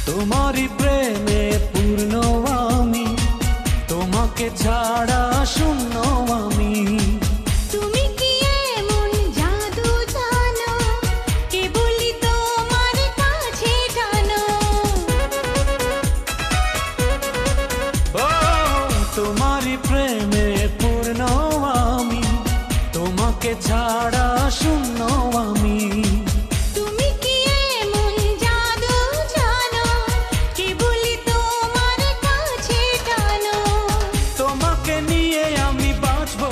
তোমারই প্রেমে পূর্ণ আমি, তোমাকে ছাড়া শূন্য আমি। তুমি কি এমন জাদু জানো, কেবলই তোমার কাছে টানো। ও তোমারই প্রেমে পূর্ণ আমি, তোমাকে ছাড়া শূন্য আমি। তুমি কি এমন জাদু জানো, কেবলই তোমার কাছে টানো। তোমাকে নিয়ে আমি বাঁচবো,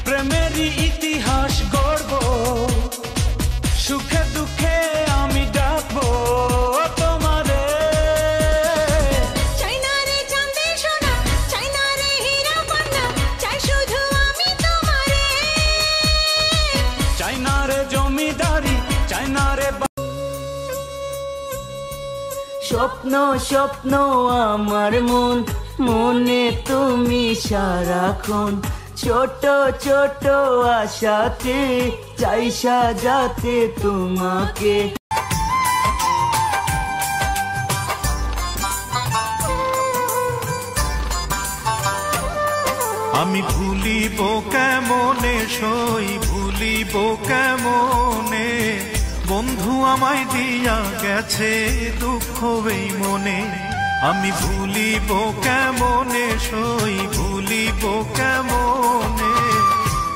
প্রেমেরই ইতিহাস গড়বো, সুখে দুঃখে আমি ডাকবো তোমারে। চাই না রে চাঁদের সোনা, চাই না রে হীরা পান্না, চাই শুধু আমি তোমারে। চাই না রে জমিদারি, চাই না রে স্বপ্ন স্বপ্ন আমার মন, মনে তুমি সারাক্ষণ। ছোট ছোট আশাতে চাই সাজাতে তোমাকে। আমি ভুলিব কেমনে সই, ভুলিব কেমনে বন্ধু আমায় দিয়া গেছে দুঃখ এই মনে। আমি ভুলিব কেমনে সই, ভুলিব কেমনে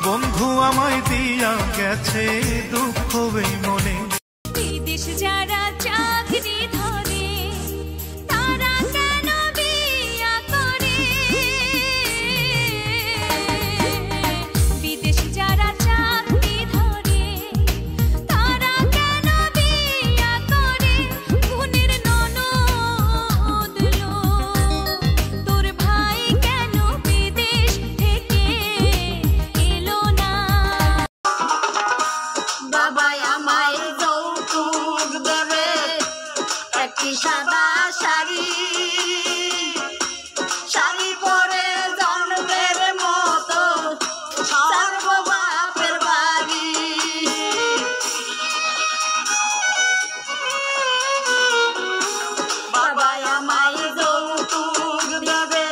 বন্ধু আমায় দিয়া গেছে দুঃখ এই মনে। বিদেশ যারা চাকরি ধরে, তারা কেন বিয়া করে? বিদেশ যারা চাকরি ধরে, তারা কেন বিয়া করে? বোনের ননদ লো, তোর ভাই কেন বিদেশ থেকে এলো না? বাবা আমায় যৌতুক দেবে একটি সাদা শাড়ি, শাড়ি পরে জন্মের মতো ছাড়বো বাপের বাড়ি। বাবা আমায় যৌতুক দেবে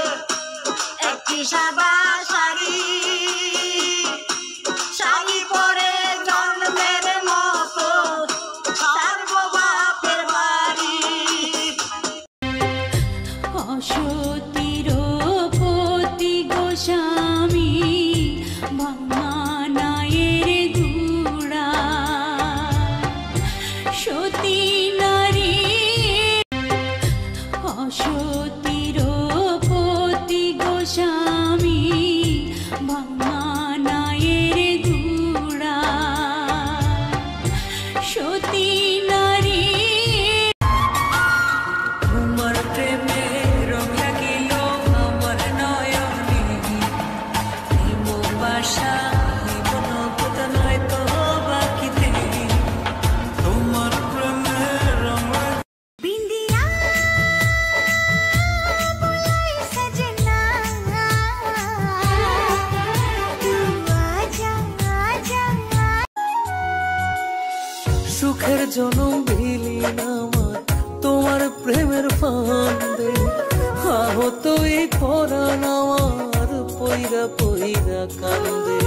একটি সাদা শাড়ি, শাড়ি পরে জন্মের মতো ছাড়বো বাপের বাড়ি। অসতির পতি গোস্বামী ভাঙানায়ের গুড়া, সতী নারী। অসতির পতি গোস্বামী ভাঙানায়ের গুড়া, সতী নারী। তোমার প্রেমে রং লাগিল আমার নয়নে, নিম বাসা নিব নগদ নয়তো বাকিতে। তোমার প্রেমে রং बिंदिया बुलाई सजना, तू आजा आजा। সুখের জনম দিলি আমার তোমার প্রেমের ফান্দে। আহত এই পরাণ আমার পইরা পইরা কান্দে।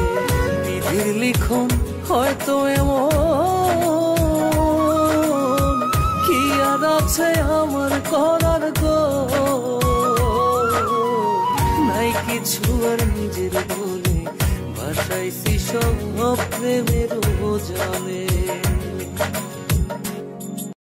বিধির লিখন হয়তো এমন, কি আর আছে আমার করার গো। নাই কিছু আর নিজের বলে, ভাসাইছি সব প্রেমের জানে।